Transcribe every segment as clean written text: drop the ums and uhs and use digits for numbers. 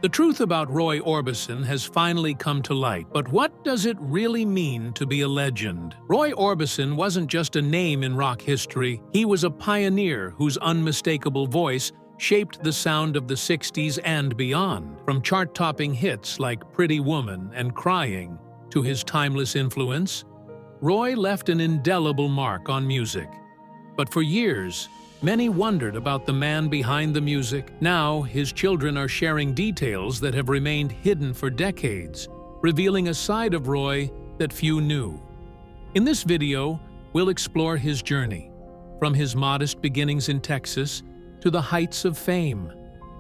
The truth about Roy Orbison has finally come to light, but what does it really mean to be a legend? Roy Orbison wasn't just a name in rock history, he was a pioneer whose unmistakable voice shaped the sound of the 60s and beyond. From chart-topping hits like Pretty Woman and Crying to his timeless influence, Roy left an indelible mark on music. But for years, many wondered about the man behind the music. Now, his children are sharing details that have remained hidden for decades, revealing a side of Roy that few knew. In this video, we'll explore his journey, from his modest beginnings in Texas to the heights of fame,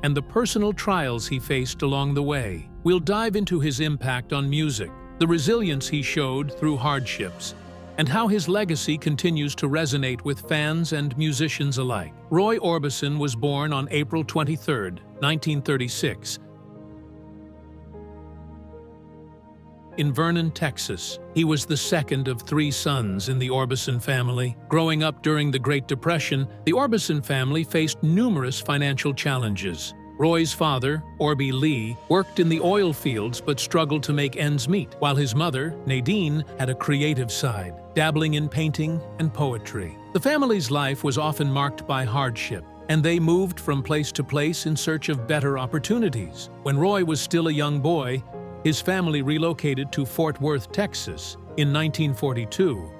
and the personal trials he faced along the way. We'll dive into his impact on music, the resilience he showed through hardships, and how his legacy continues to resonate with fans and musicians alike. Roy Orbison was born on April 23, 1936, in Vernon, Texas. He was the second of 3 sons in the Orbison family. Growing up during the Great Depression, the Orbison family faced numerous financial challenges. Roy's father, Orbie Lee, worked in the oil fields but struggled to make ends meet, while his mother, Nadine, had a creative side, dabbling in painting and poetry. The family's life was often marked by hardship, and they moved from place to place in search of better opportunities. When Roy was still a young boy, his family relocated to Fort Worth, Texas, in 1942,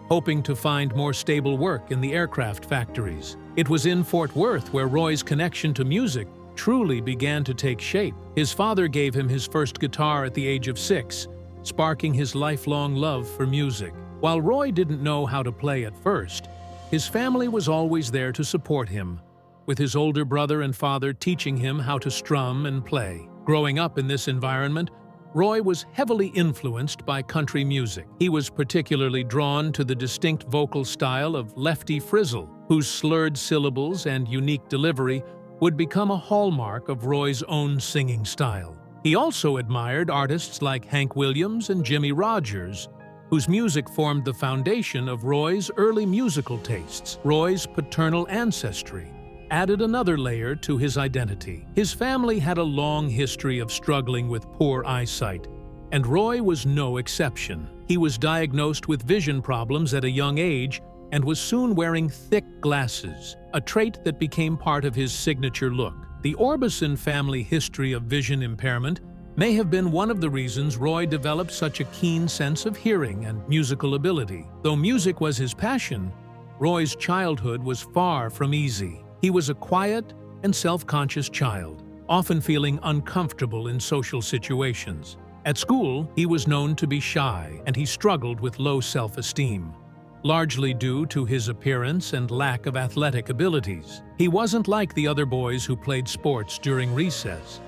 hoping to find more stable work in the aircraft factories. It was in Fort Worth where Roy's connection to music truly began to take shape. His father gave him his first guitar at the age of 6, sparking his lifelong love for music. While Roy didn't know how to play at first, his family was always there to support him, with his older brother and father teaching him how to strum and play. Growing up in this environment, Roy was heavily influenced by country music. He was particularly drawn to the distinct vocal style of Lefty Frizzle, whose slurred syllables and unique delivery would become a hallmark of Roy's own singing style. He also admired artists like Hank Williams and Jimmie Rodgers, whose music formed the foundation of Roy's early musical tastes. Roy's paternal ancestry added another layer to his identity. His family had a long history of struggling with poor eyesight, and Roy was no exception. He was diagnosed with vision problems at a young age and was soon wearing thick glasses, a trait that became part of his signature look. The Orbison family history of vision impairment may have been one of the reasons Roy developed such a keen sense of hearing and musical ability. Though music was his passion, Roy's childhood was far from easy. He was a quiet and self-conscious child, often feeling uncomfortable in social situations. At school, he was known to be shy, and he struggled with low self-esteem, largely due to his appearance and lack of athletic abilities. He wasn't like the other boys who played sports during recess.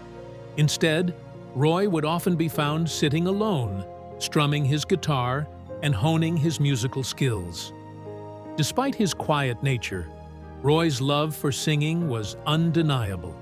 Instead, Roy would often be found sitting alone, strumming his guitar and honing his musical skills. Despite his quiet nature, Roy's love for singing was undeniable.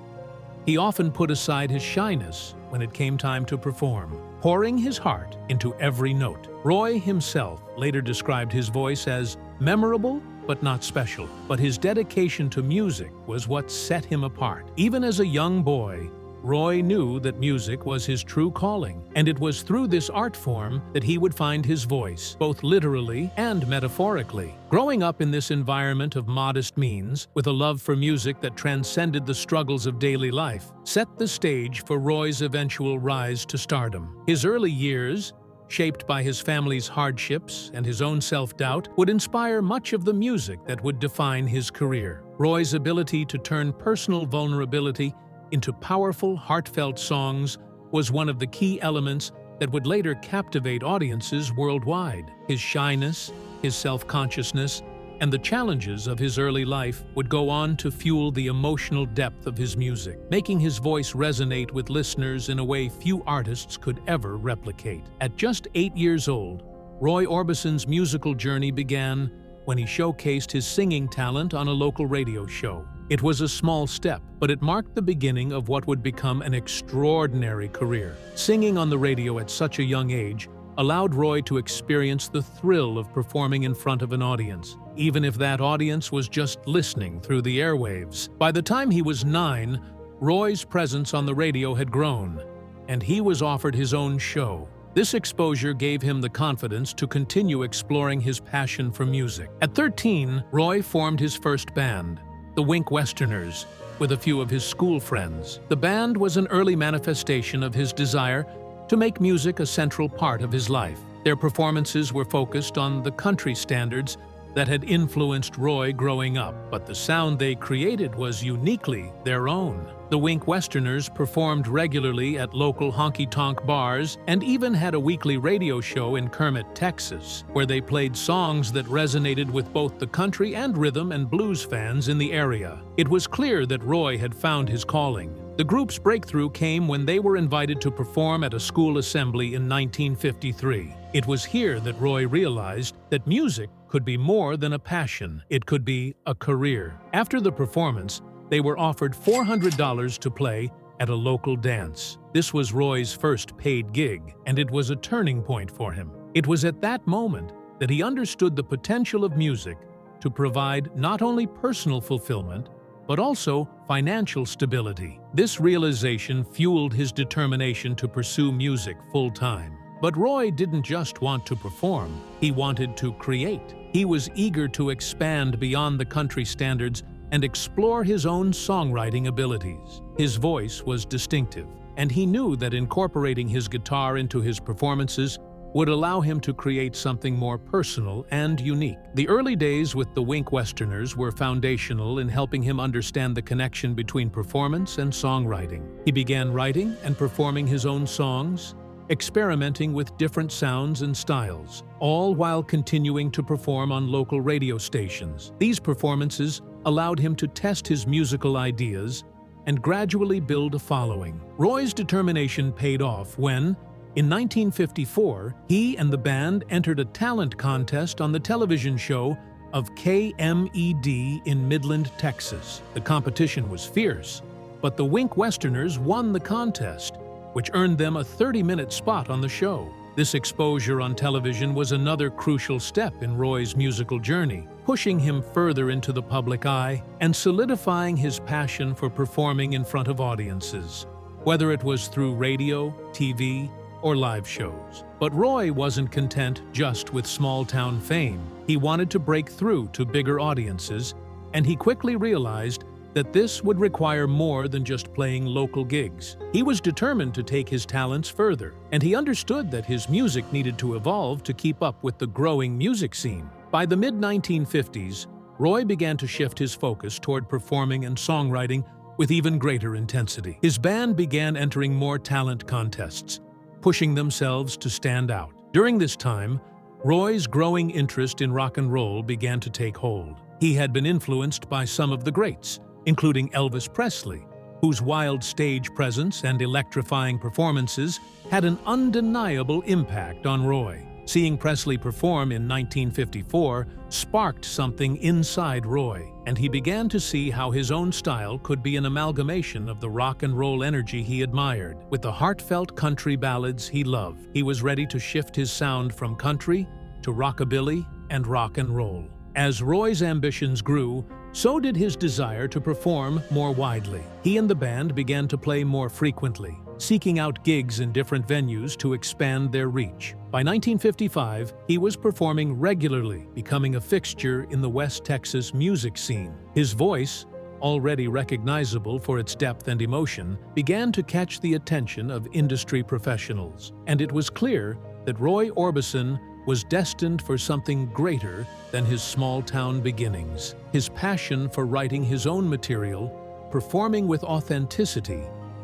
He often put aside his shyness when it came time to perform, pouring his heart into every note. Roy himself later described his voice as memorable but not special, but his dedication to music was what set him apart. Even as a young boy, Roy knew that music was his true calling, and it was through this art form that he would find his voice, both literally and metaphorically. Growing up in this environment of modest means, with a love for music that transcended the struggles of daily life, set the stage for Roy's eventual rise to stardom. His early years, shaped by his family's hardships and his own self-doubt, would inspire much of the music that would define his career. Roy's ability to turn personal vulnerability into powerful, heartfelt songs was one of the key elements that would later captivate audiences worldwide. His shyness, his self-consciousness, and the challenges of his early life would go on to fuel the emotional depth of his music, making his voice resonate with listeners in a way few artists could ever replicate. At just 8 years old, Roy Orbison's musical journey began when he showcased his singing talent on a local radio show. It was a small step, but it marked the beginning of what would become an extraordinary career. Singing on the radio at such a young age allowed Roy to experience the thrill of performing in front of an audience, even if that audience was just listening through the airwaves. By the time he was 9, Roy's presence on the radio had grown, and he was offered his own show. This exposure gave him the confidence to continue exploring his passion for music. At 13, Roy formed his first band, the Wink Westerners, with a few of his school friends. The band was an early manifestation of his desire to make music a central part of his life. Their performances were focused on the country standards that had influenced Roy growing up, but the sound they created was uniquely their own. The Wink Westerners performed regularly at local honky-tonk bars and even had a weekly radio show in Kermit, Texas, where they played songs that resonated with both the country and rhythm and blues fans in the area. It was clear that Roy had found his calling. The group's breakthrough came when they were invited to perform at a school assembly in 1953. It was here that Roy realized that music could be more than a passion. It could be a career. After the performance, they were offered $400 to play at a local dance. This was Roy's first paid gig, and it was a turning point for him. It was at that moment that he understood the potential of music to provide not only personal fulfillment, but also financial stability. This realization fueled his determination to pursue music full-time. But Roy didn't just want to perform, he wanted to create. He was eager to expand beyond the country standards and explore his own songwriting abilities. His voice was distinctive, and he knew that incorporating his guitar into his performances would allow him to create something more personal and unique. The early days with the Wink Westerners were foundational in helping him understand the connection between performance and songwriting. He began writing and performing his own songs, experimenting with different sounds and styles, all while continuing to perform on local radio stations. These performances allowed him to test his musical ideas and gradually build a following. Roy's determination paid off when, in 1954, he and the band entered a talent contest on the television show of KMED in Midland, Texas. The competition was fierce, but the Wink Westerners won the contest, which earned them a 30-minute spot on the show. This exposure on television was another crucial step in Roy's musical journey, pushing him further into the public eye and solidifying his passion for performing in front of audiences, whether it was through radio, TV, or live shows. But Roy wasn't content just with small-town fame. He wanted to break through to bigger audiences, and he quickly realized that this would require more than just playing local gigs. He was determined to take his talents further, and he understood that his music needed to evolve to keep up with the growing music scene. By the mid-1950s, Roy began to shift his focus toward performing and songwriting with even greater intensity. His band began entering more talent contests, pushing themselves to stand out. During this time, Roy's growing interest in rock and roll began to take hold. He had been influenced by some of the greats, including Elvis Presley, whose wild stage presence and electrifying performances had an undeniable impact on Roy. Seeing Presley perform in 1954 sparked something inside Roy, and he began to see how his own style could be an amalgamation of the rock and roll energy he admired. With the heartfelt country ballads he loved, he was ready to shift his sound from country to rockabilly and rock and roll. As Roy's ambitions grew, so did his desire to perform more widely. He and the band began to play more frequently, seeking out gigs in different venues to expand their reach. By 1955, he was performing regularly, becoming a fixture in the West Texas music scene. His voice, already recognizable for its depth and emotion, began to catch the attention of industry professionals, and it was clear that Roy Orbison was destined for something greater than his small-town beginnings. His passion for writing his own material, performing with authenticity,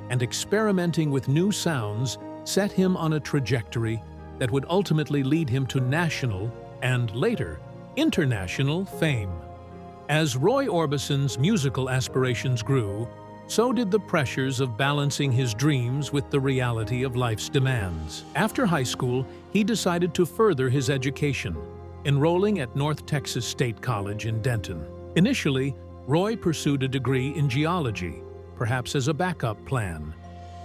and experimenting with new sounds set him on a trajectory that would ultimately lead him to national and, later, international fame. As Roy Orbison's musical aspirations grew, so did the pressures of balancing his dreams with the reality of life's demands. After high school, he decided to further his education, enrolling at North Texas State College in Denton. Initially, Roy pursued a degree in geology, perhaps as a backup plan,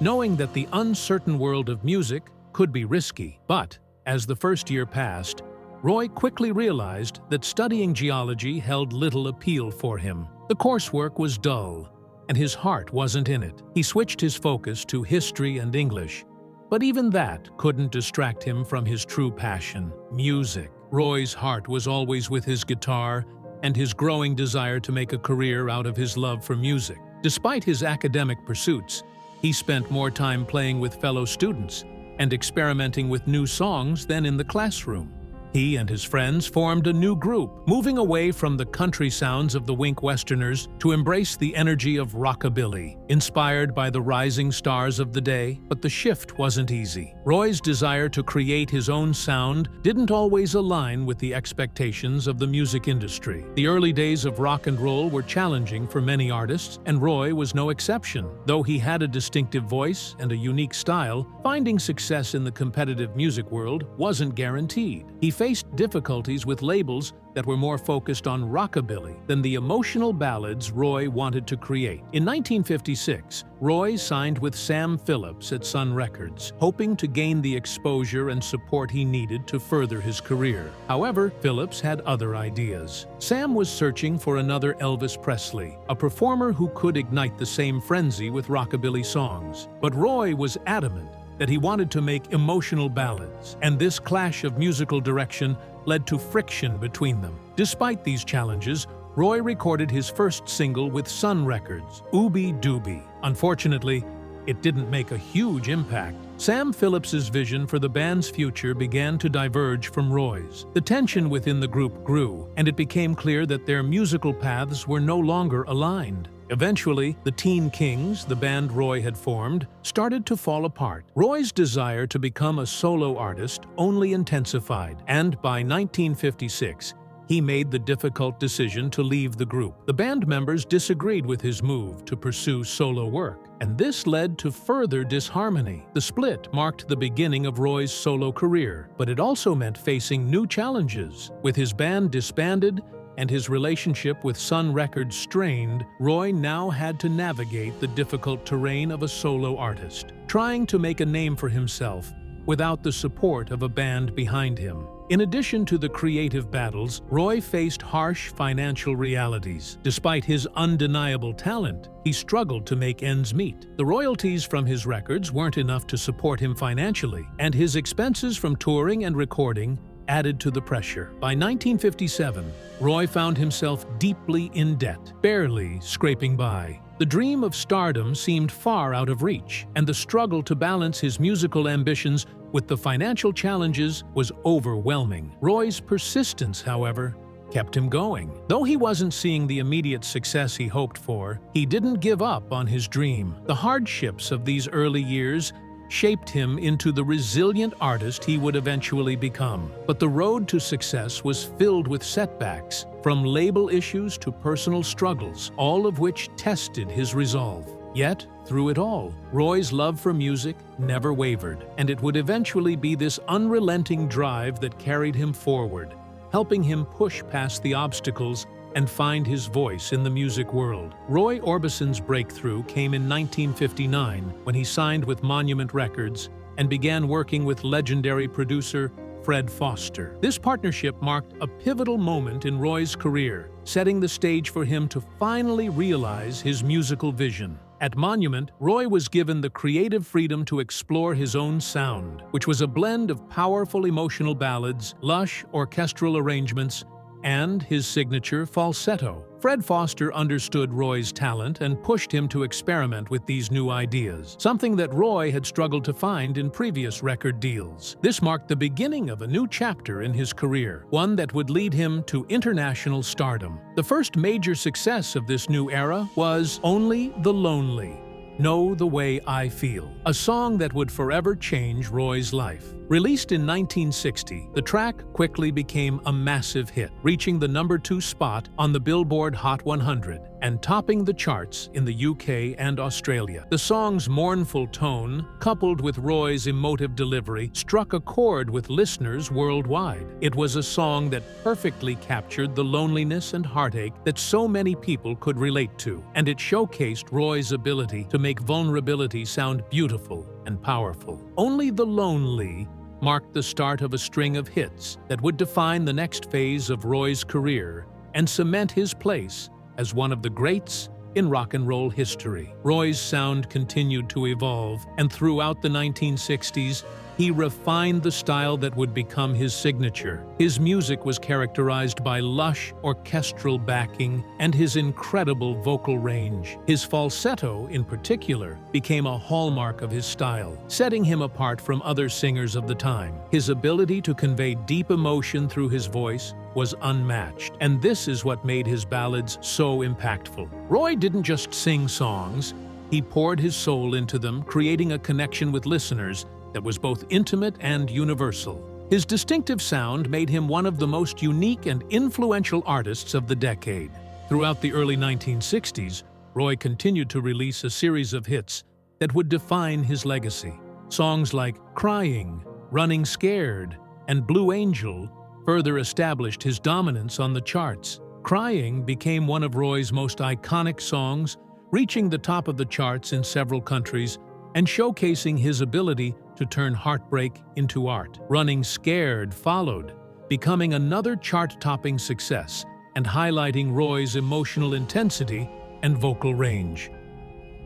knowing that the uncertain world of music could be risky. But, as the first year passed, Roy quickly realized that studying geology held little appeal for him. The coursework was dull, and his heart wasn't in it. He switched his focus to history and English, but even that couldn't distract him from his true passion, music. Roy's heart was always with his guitar and his growing desire to make a career out of his love for music. Despite his academic pursuits, he spent more time playing with fellow students and experimenting with new songs than in the classroom. He and his friends formed a new group, moving away from the country sounds of the Wink Westerners to embrace the energy of rockabilly, inspired by the rising stars of the day. But the shift wasn't easy. Roy's desire to create his own sound didn't always align with the expectations of the music industry. The early days of rock and roll were challenging for many artists, and Roy was no exception. Though he had a distinctive voice and a unique style, finding success in the competitive music world wasn't guaranteed. He faced difficulties with labels that were more focused on rockabilly than the emotional ballads Roy wanted to create. In 1956, Roy signed with Sam Phillips at Sun Records, hoping to gain the exposure and support he needed to further his career. However, Phillips had other ideas. Sam was searching for another Elvis Presley, a performer who could ignite the same frenzy with rockabilly songs. But Roy was adamant that he wanted to make emotional ballads, and this clash of musical direction led to friction between them. Despite these challenges, Roy recorded his first single with Sun Records, Ooby Dooby. Unfortunately, it didn't make a huge impact. Sam Phillips's vision for the band's future began to diverge from Roy's. The tension within the group grew, and it became clear that their musical paths were no longer aligned. Eventually, the Teen Kings, the band Roy had formed, started to fall apart. Roy's desire to become a solo artist only intensified, and by 1956, he made the difficult decision to leave the group. The band members disagreed with his move to pursue solo work, and this led to further disharmony. The split marked the beginning of Roy's solo career, but it also meant facing new challenges. With his band disbanded and his relationship with Sun Records strained, Roy now had to navigate the difficult terrain of a solo artist, trying to make a name for himself without the support of a band behind him. In addition to the creative battles, Roy faced harsh financial realities. Despite his undeniable talent, he struggled to make ends meet. The royalties from his records weren't enough to support him financially, and his expenses from touring and recording added to the pressure. By 1957, Roy found himself deeply in debt, barely scraping by. The dream of stardom seemed far out of reach, and the struggle to balance his musical ambitions with the financial challenges was overwhelming. Roy's persistence, however, kept him going. Though he wasn't seeing the immediate success he hoped for, he didn't give up on his dream. The hardships of these early years shaped him into the resilient artist he would eventually become. But the road to success was filled with setbacks, from label issues to personal struggles, all of which tested his resolve. Yet, through it all, Roy's love for music never wavered, and it would eventually be this unrelenting drive that carried him forward, helping him push past the obstacles and find his voice in the music world. Roy Orbison's breakthrough came in 1959 when he signed with Monument Records and began working with legendary producer Fred Foster. This partnership marked a pivotal moment in Roy's career, setting the stage for him to finally realize his musical vision. At Monument, Roy was given the creative freedom to explore his own sound, which was a blend of powerful emotional ballads, lush orchestral arrangements, and his signature falsetto. Fred Foster understood Roy's talent and pushed him to experiment with these new ideas, something that Roy had struggled to find in previous record deals. This marked the beginning of a new chapter in his career, one that would lead him to international stardom. The first major success of this new era was Only the Lonely, Know the Way I Feel, a song that would forever change Roy's life. Released in 1960, the track quickly became a massive hit, reaching the #2 spot on the Billboard Hot 100 and topping the charts in the UK and Australia. The song's mournful tone, coupled with Roy's emotive delivery, struck a chord with listeners worldwide. It was a song that perfectly captured the loneliness and heartache that so many people could relate to, and it showcased Roy's ability to make vulnerability sound beautiful and powerful. Only the Lonely marked the start of a string of hits that would define the next phase of Roy's career and cement his place as one of the greats in rock and roll history. Roy's sound continued to evolve, and throughout the 1960s, he refined the style that would become his signature. His music was characterized by lush orchestral backing and his incredible vocal range. His falsetto, in particular, became a hallmark of his style, setting him apart from other singers of the time. His ability to convey deep emotion through his voice was unmatched, and this is what made his ballads so impactful. Roy didn't just sing songs, he poured his soul into them, creating a connection with listeners that was both intimate and universal. His distinctive sound made him one of the most unique and influential artists of the decade. Throughout the early 1960s, Roy continued to release a series of hits that would define his legacy. Songs like Crying, Running Scared, and Blue Angel further established his dominance on the charts. Crying became one of Roy's most iconic songs, reaching the top of the charts in several countries and showcasing his ability to turn heartbreak into art. Running Scared followed, becoming another chart-topping success and highlighting Roy's emotional intensity and vocal range.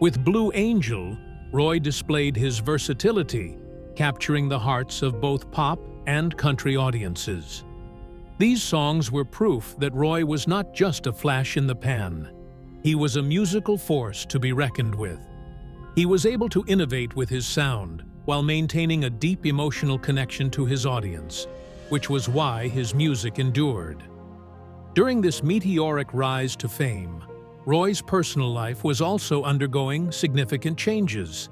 With Blue Angel, Roy displayed his versatility, capturing the hearts of both pop and country audiences. These songs were proof that Roy was not just a flash in the pan. He was a musical force to be reckoned with. He was able to innovate with his sound while maintaining a deep emotional connection to his audience, which was why his music endured. During this meteoric rise to fame, Roy's personal life was also undergoing significant changes.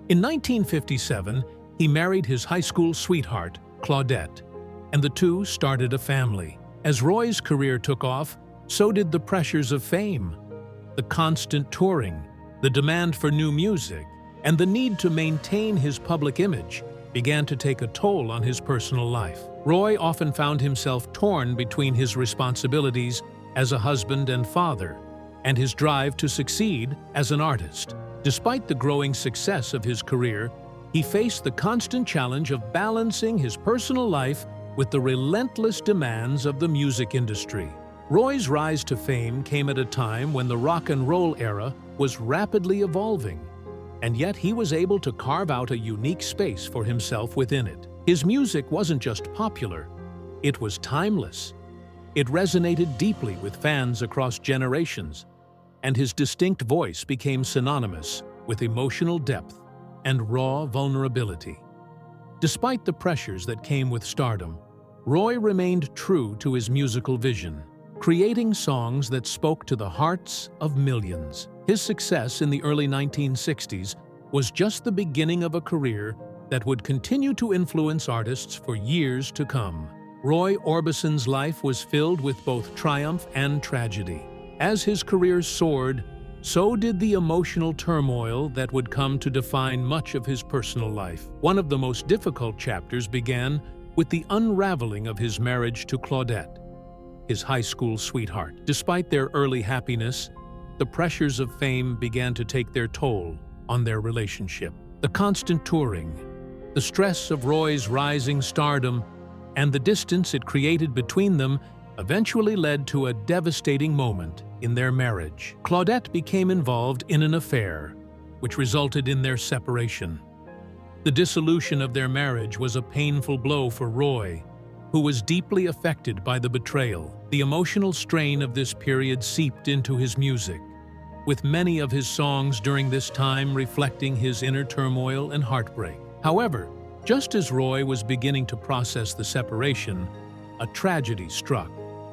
In 1957, he married his high school sweetheart, Claudette, and the two started a family. As Roy's career took off, so did the pressures of fame. The constant touring, the demand for new music, and the need to maintain his public image began to take a toll on his personal life. Roy often found himself torn between his responsibilities as a husband and father and his drive to succeed as an artist. Despite the growing success of his career, he faced the constant challenge of balancing his personal life with the relentless demands of the music industry. Roy's rise to fame came at a time when the rock and roll era was rapidly evolving, and yet he was able to carve out a unique space for himself within it. His music wasn't just popular, it was timeless. It resonated deeply with fans across generations, and his distinct voice became synonymous with emotional depth and raw vulnerability. Despite the pressures that came with stardom, Roy remained true to his musical vision, creating songs that spoke to the hearts of millions. His success in the early 1960s was just the beginning of a career that would continue to influence artists for years to come. Roy Orbison's life was filled with both triumph and tragedy. As his career soared, so did the emotional turmoil that would come to define much of his personal life. One of the most difficult chapters began with the unraveling of his marriage to Claudette, his high school sweetheart. Despite their early happiness, the pressures of fame began to take their toll on their relationship. The constant touring, the stress of Roy's rising stardom, and the distance it created between them eventually led to a devastating moment in their marriage. Claudette became involved in an affair, which resulted in their separation. The dissolution of their marriage was a painful blow for Roy, who was deeply affected by the betrayal. The emotional strain of this period seeped into his music, with many of his songs during this time reflecting his inner turmoil and heartbreak. However, just as Roy was beginning to process the separation, a tragedy struck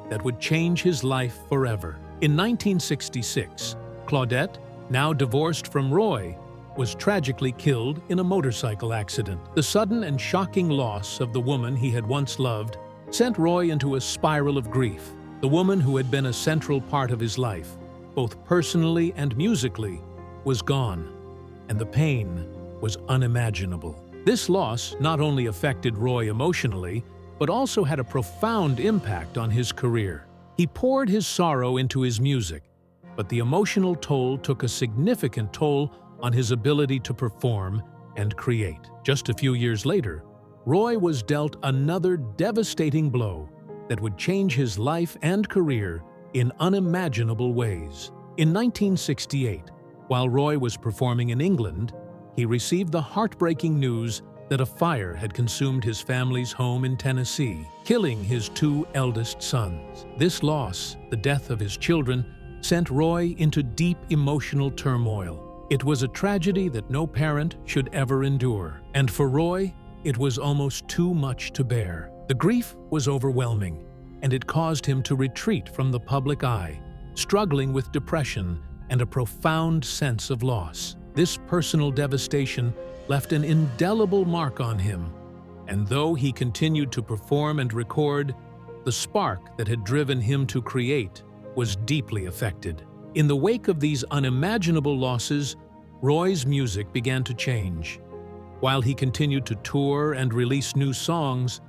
that would change his life forever. In 1966, Claudette, now divorced from Roy, was tragically killed in a motorcycle accident. The sudden and shocking loss of the woman he had once loved sent Roy into a spiral of grief. The woman who had been a central part of his life, both personally and musically, was gone, and the pain was unimaginable. This loss not only affected Roy emotionally, but also had a profound impact on his career. He poured his sorrow into his music, but the emotional toll took a significant toll on his ability to perform and create. Just a few years later, Roy was dealt another devastating blow that would change his life and career in unimaginable ways. In 1968, while Roy was performing in England, he received the heartbreaking news that a fire had consumed his family's home in Tennessee, killing his two eldest sons. This loss, the death of his children, sent Roy into deep emotional turmoil. It was a tragedy that no parent should ever endure, and for Roy, it was almost too much to bear. The grief was overwhelming, and it caused him to retreat from the public eye, struggling with depression and a profound sense of loss. This personal devastation left an indelible mark on him, and though he continued to perform and record, the spark that had driven him to create was deeply affected. In the wake of these unimaginable losses, Roy's music began to change. While he continued to tour and release new songs,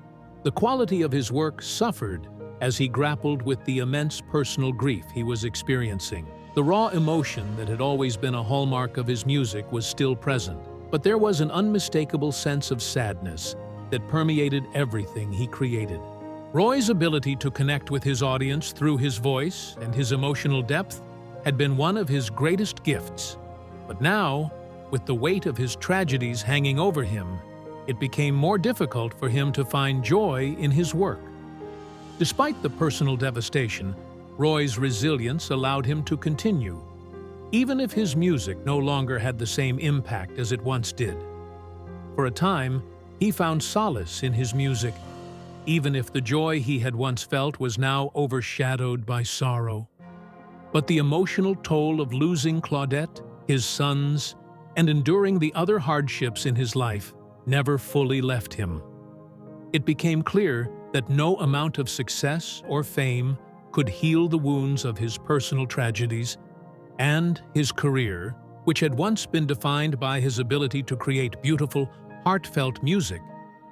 the quality of his work suffered as he grappled with the immense personal grief he was experiencing. The raw emotion that had always been a hallmark of his music was still present, but there was an unmistakable sense of sadness that permeated everything he created. Roy's ability to connect with his audience through his voice and his emotional depth had been one of his greatest gifts. But now, with the weight of his tragedies hanging over him, it became more difficult for him to find joy in his work. Despite the personal devastation, Roy's resilience allowed him to continue, even if his music no longer had the same impact as it once did. For a time, he found solace in his music, even if the joy he had once felt was now overshadowed by sorrow. But the emotional toll of losing Claudette, his sons, and enduring the other hardships in his life never fully left him. It became clear that no amount of success or fame could heal the wounds of his personal tragedies, and his career, which had once been defined by his ability to create beautiful, heartfelt music,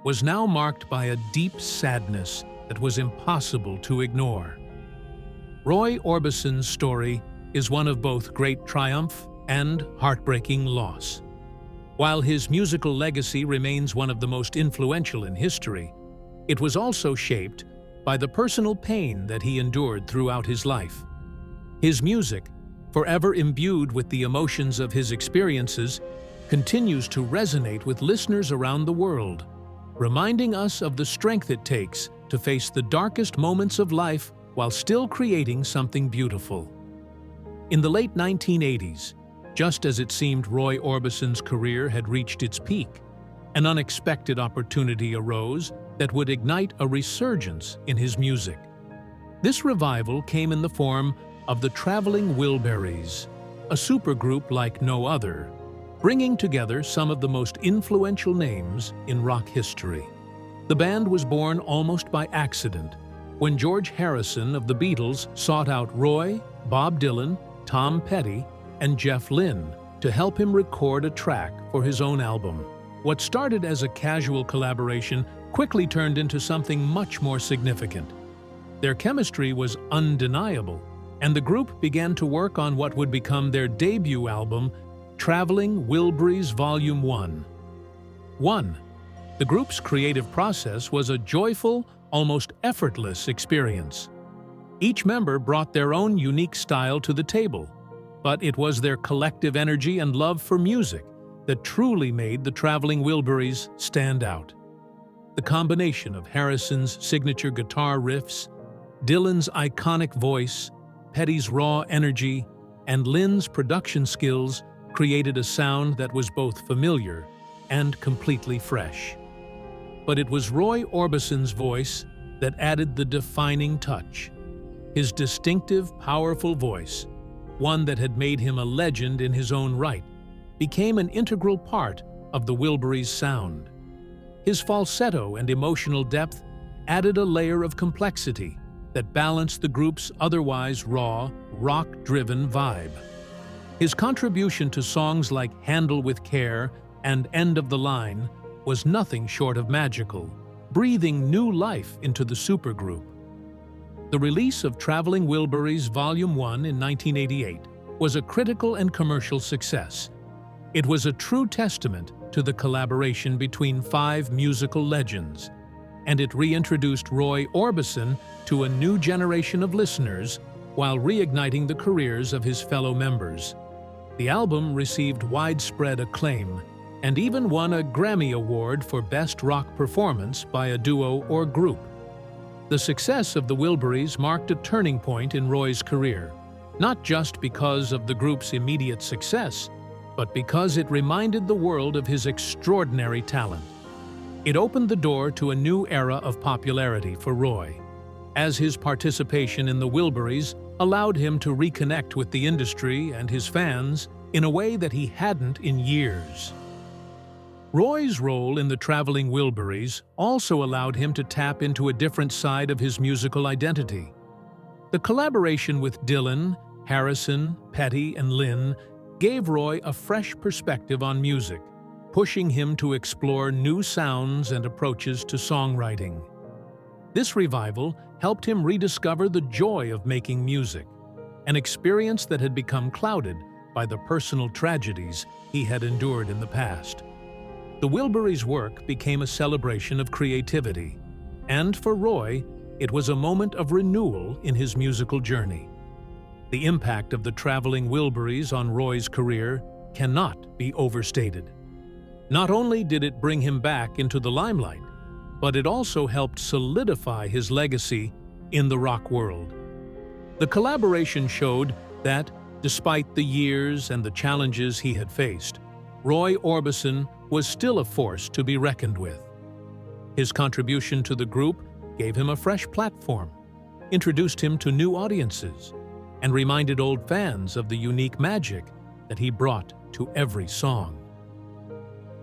was now marked by a deep sadness that was impossible to ignore. Roy Orbison's story is one of both great triumph and heartbreaking loss. While his musical legacy remains one of the most influential in history, it was also shaped by the personal pain that he endured throughout his life. His music, forever imbued with the emotions of his experiences, continues to resonate with listeners around the world, reminding us of the strength it takes to face the darkest moments of life while still creating something beautiful. In the late 1980s, just as it seemed Roy Orbison's career had reached its peak, an unexpected opportunity arose that would ignite a resurgence in his music. This revival came in the form of the Traveling Wilburys, a supergroup like no other, bringing together some of the most influential names in rock history. The band was born almost by accident when George Harrison of the Beatles sought out Roy, Bob Dylan, Tom Petty, and Jeff Lynne to help him record a track for his own album. What started as a casual collaboration quickly turned into something much more significant. Their chemistry was undeniable, and the group began to work on what would become their debut album, Traveling Wilburys Volume 1. The group's creative process was a joyful, almost effortless experience. Each member brought their own unique style to the table, but it was their collective energy and love for music that truly made the Traveling Wilburys stand out. The combination of Harrison's signature guitar riffs, Dylan's iconic voice, Petty's raw energy, and Lynne's production skills created a sound that was both familiar and completely fresh. But it was Roy Orbison's voice that added the defining touch. His distinctive, powerful voice, one that had made him a legend in his own right, became an integral part of the Wilburys' sound. His falsetto and emotional depth added a layer of complexity that balanced the group's otherwise raw, rock-driven vibe. His contribution to songs like Handle with Care and End of the Line was nothing short of magical, breathing new life into the supergroup. The release of Traveling Wilburys Volume 1 in 1988 was a critical and commercial success. It was a true testament to the collaboration between five musical legends, and it reintroduced Roy Orbison to a new generation of listeners while reigniting the careers of his fellow members. The album received widespread acclaim and even won a Grammy Award for Best Rock Performance by a Duo or Group. The success of the Wilburys marked a turning point in Roy's career, not just because of the group's immediate success, but because it reminded the world of his extraordinary talent. It opened the door to a new era of popularity for Roy, as his participation in the Wilburys allowed him to reconnect with the industry and his fans in a way that he hadn't in years. Roy's role in the traveling Wilburys also allowed him to tap into a different side of his musical identity. The collaboration with Dylan, Harrison, Petty, and Lynn gave Roy a fresh perspective on music, pushing him to explore new sounds and approaches to songwriting. This revival helped him rediscover the joy of making music, an experience that had become clouded by the personal tragedies he had endured in the past. The Wilburys' work became a celebration of creativity, and for Roy, it was a moment of renewal in his musical journey. The impact of the traveling Wilburys on Roy's career cannot be overstated. Not only did it bring him back into the limelight, but it also helped solidify his legacy in the rock world. The collaboration showed that, despite the years and the challenges he had faced, Roy Orbison was still a force to be reckoned with. His contribution to the group gave him a fresh platform, introduced him to new audiences, and reminded old fans of the unique magic that he brought to every song.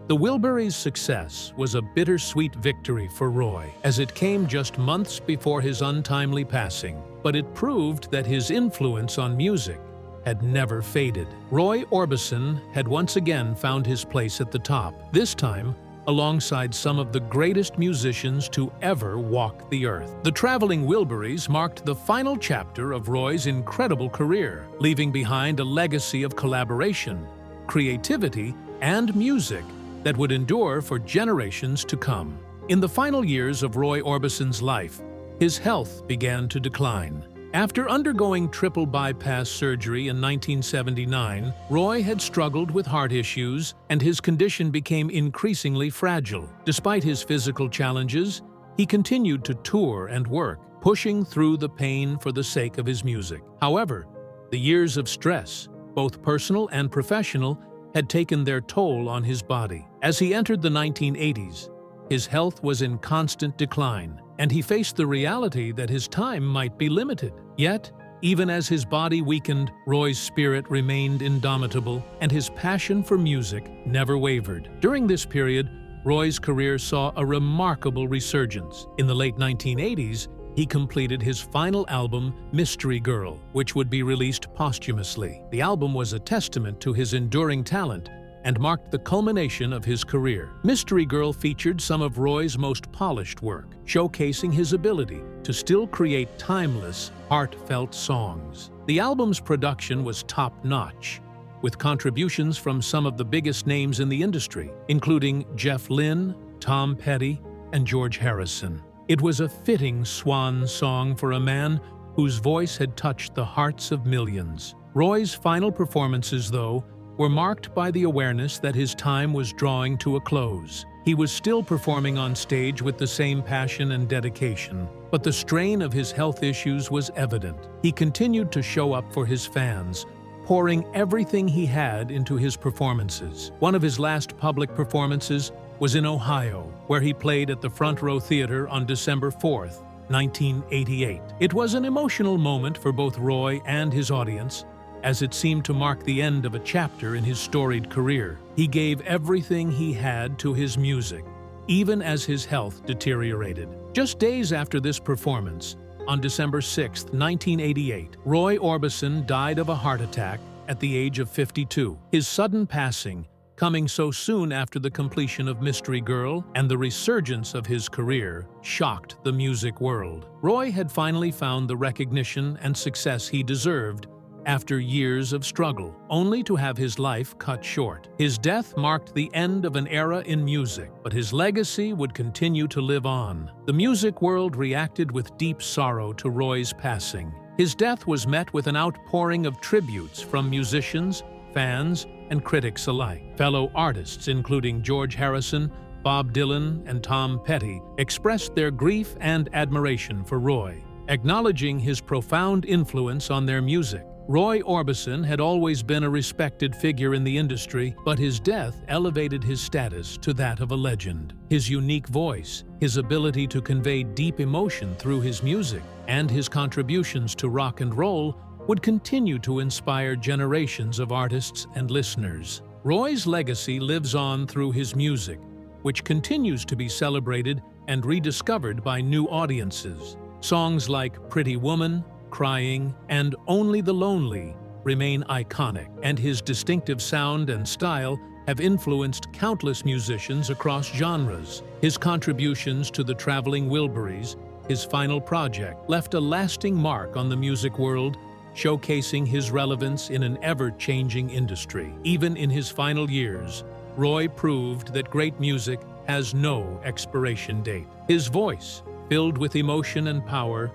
The Wilburys' success was a bittersweet victory for Roy, as it came just months before his untimely passing, but it proved that his influence on music had never faded. Roy Orbison had once again found his place at the top, this time alongside some of the greatest musicians to ever walk the earth. The traveling Wilburys marked the final chapter of Roy's incredible career, leaving behind a legacy of collaboration, creativity, and music that would endure for generations to come. In the final years of Roy Orbison's life, his health began to decline. After undergoing triple bypass surgery in 1979, Roy had struggled with heart issues, and his condition became increasingly fragile. Despite his physical challenges, he continued to tour and work, pushing through the pain for the sake of his music. However, the years of stress, both personal and professional, had taken their toll on his body. As he entered the 1980s, his health was in constant decline, and he faced the reality that his time might be limited. Yet, even as his body weakened, Roy's spirit remained indomitable, and his passion for music never wavered. During this period, Roy's career saw a remarkable resurgence. In the late 1980s, he completed his final album, Mystery Girl, which would be released posthumously. The album was a testament to his enduring talent and marked the culmination of his career. Mystery Girl featured some of Roy's most polished work, showcasing his ability to still create timeless, heartfelt songs. The album's production was top-notch, with contributions from some of the biggest names in the industry, including Jeff Lynne, Tom Petty, and George Harrison. It was a fitting swan song for a man whose voice had touched the hearts of millions. Roy's final performances, though, were marked by the awareness that his time was drawing to a close. He was still performing on stage with the same passion and dedication, but the strain of his health issues was evident. He continued to show up for his fans, pouring everything he had into his performances. One of his last public performances was in Ohio, where he played at the Front Row Theater on December 4th, 1988. It was an emotional moment for both Roy and his audience, as it seemed to mark the end of a chapter in his storied career. He gave everything he had to his music, even as his health deteriorated. Just days after this performance, on December 6, 1988, Roy Orbison died of a heart attack at the age of 52. His sudden passing, coming so soon after the completion of Mystery Girl and the resurgence of his career, shocked the music world. Roy had finally found the recognition and success he deserved after years of struggle, only to have his life cut short. His death marked the end of an era in music, but his legacy would continue to live on. The music world reacted with deep sorrow to Roy's passing, His death was met with an outpouring of tributes from musicians, fans, and critics alike. Fellow artists, including George Harrison, Bob Dylan, and Tom Petty, expressed their grief and admiration for Roy, acknowledging his profound influence on their music. Roy Orbison had always been a respected figure in the industry, but his death elevated his status to that of a legend. His unique voice, his ability to convey deep emotion through his music, and his contributions to rock and roll would continue to inspire generations of artists and listeners. Roy's legacy lives on through his music, which continues to be celebrated and rediscovered by new audiences. Songs like Pretty Woman, Crying, and Only the Lonely remain iconic, and his distinctive sound and style have influenced countless musicians across genres. His contributions to the Traveling Wilburys, his final project, left a lasting mark on the music world, showcasing his relevance in an ever-changing industry. Even in his final years, Roy proved that great music has no expiration date. His voice, filled with emotion and power,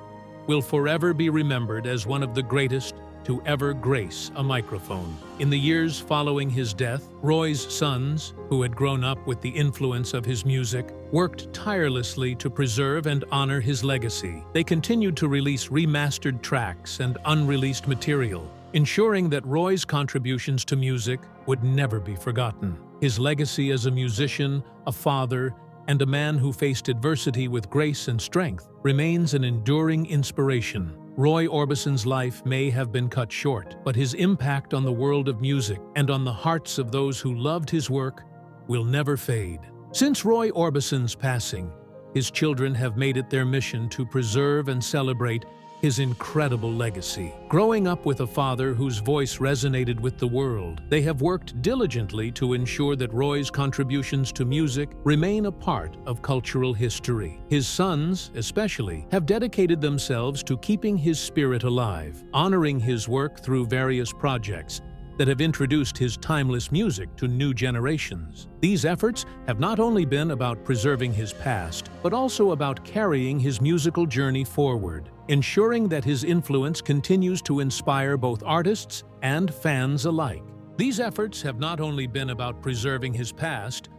will forever be remembered as one of the greatest to ever grace a microphone. In the years following his death, Roy's sons, who had grown up with the influence of his music, worked tirelessly to preserve and honor his legacy. They continued to release remastered tracks and unreleased material, ensuring that Roy's contributions to music would never be forgotten. His legacy as a musician, a father, and a man who faced adversity with grace and strength remains an enduring inspiration. Roy Orbison's life may have been cut short, but his impact on the world of music and on the hearts of those who loved his work will never fade. Since Roy Orbison's passing, his children have made it their mission to preserve and celebrate his incredible legacy. Growing up with a father whose voice resonated with the world, they have worked diligently to ensure that Roy's contributions to music remain a part of cultural history. His sons, especially, have dedicated themselves to keeping his spirit alive, honoring his work through various projects that have introduced his timeless music to new generations. These efforts have not only been about preserving his past, but also about carrying his musical journey forward, ensuring that his influence continues to inspire both artists and fans alike. These efforts have not only been about preserving his past,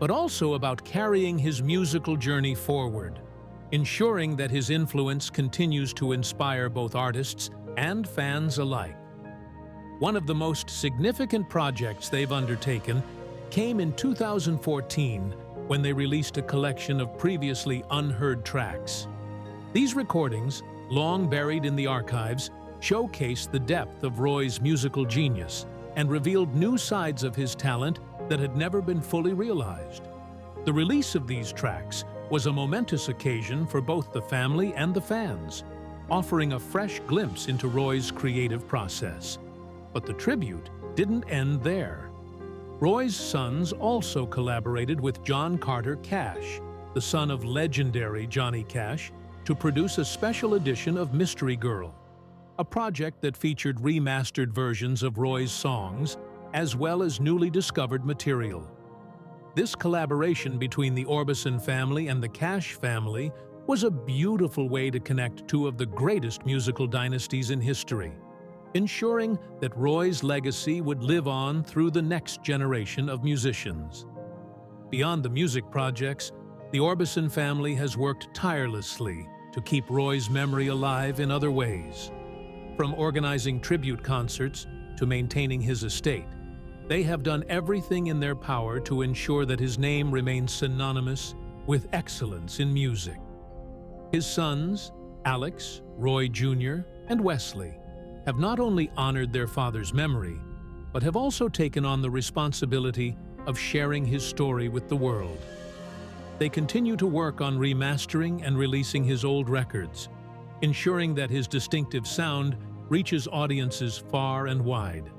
but also about carrying his musical journey forward, ensuring that his influence continues to inspire both artists and fans alike. One of the most significant projects they've undertaken came in 2014 when they released a collection of previously unheard tracks. These recordings, long buried in the archives, showcased the depth of Roy's musical genius and revealed new sides of his talent that had never been fully realized. The release of these tracks was a momentous occasion for both the family and the fans, offering a fresh glimpse into Roy's creative process. But the tribute didn't end there. Roy's sons also collaborated with John Carter Cash, the son of legendary Johnny Cash, to produce a special edition of Mystery Girl, a project that featured remastered versions of Roy's songs as well as newly discovered material. This collaboration between the Orbison family and the Cash family was a beautiful way to connect two of the greatest musical dynasties in history, ensuring that Roy's legacy would live on through the next generation of musicians. Beyond the music projects, the Orbison family has worked tirelessly to keep Roy's memory alive in other ways. From organizing tribute concerts to maintaining his estate, they have done everything in their power to ensure that his name remains synonymous with excellence in music. His sons, Alex, Roy Jr., and Wesley, have not only honored their father's memory, but have also taken on the responsibility of sharing his story with the world. They continue to work on remastering and releasing his old records, ensuring that his distinctive sound reaches audiences far and wide.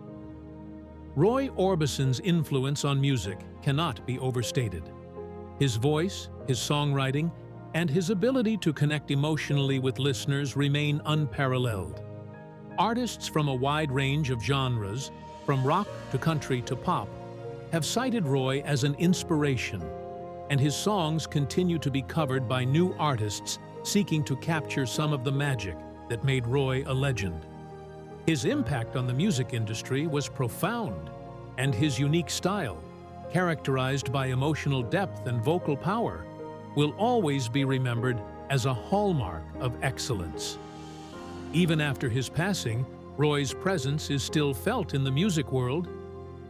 Roy Orbison's influence on music cannot be overstated. His voice, his songwriting, and his ability to connect emotionally with listeners remain unparalleled. Artists from a wide range of genres, from rock to country to pop, have cited Roy as an inspiration, and his songs continue to be covered by new artists seeking to capture some of the magic that made Roy a legend. His impact on the music industry was profound, and his unique style, characterized by emotional depth and vocal power, will always be remembered as a hallmark of excellence. Even after his passing, Roy's presence is still felt in the music world.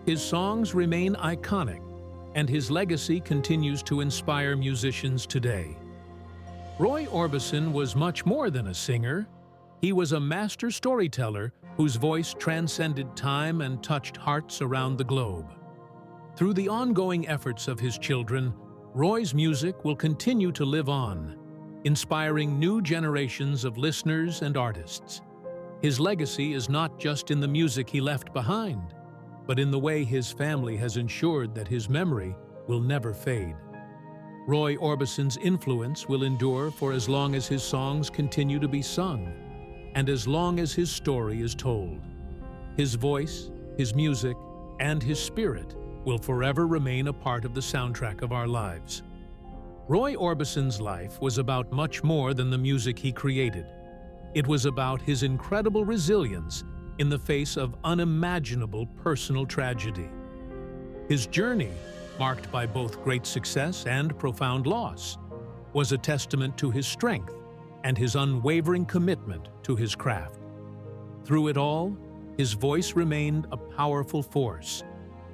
His songs remain iconic, and his legacy continues to inspire musicians today. Roy Orbison was much more than a singer. He was a master storyteller whose voice transcended time and touched hearts around the globe. Through the ongoing efforts of his children, Roy's music will continue to live on, inspiring new generations of listeners and artists. His legacy is not just in the music he left behind, but in the way his family has ensured that his memory will never fade. Roy Orbison's influence will endure for as long as his songs continue to be sung, and as long as his story is told. His voice, his music, and his spirit will forever remain a part of the soundtrack of our lives. Roy Orbison's life was about much more than the music he created. It was about his incredible resilience in the face of unimaginable personal tragedy. His journey, marked by both great success and profound loss, was a testament to his strength and his unwavering commitment to his craft. Through it all, his voice remained a powerful force,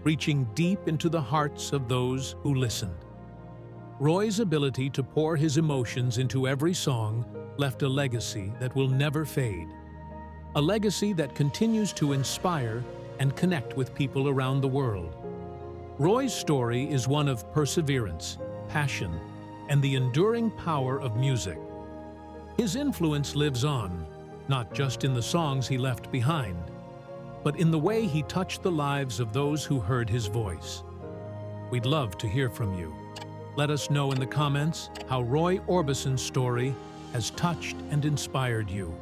reaching deep into the hearts of those who listened. Roy's ability to pour his emotions into every song left a legacy that will never fade, a legacy that continues to inspire and connect with people around the world. Roy's story is one of perseverance, passion, and the enduring power of music. His influence lives on, not just in the songs he left behind, but in the way he touched the lives of those who heard his voice. We'd love to hear from you. Let us know in the comments how Roy Orbison's story has touched and inspired you.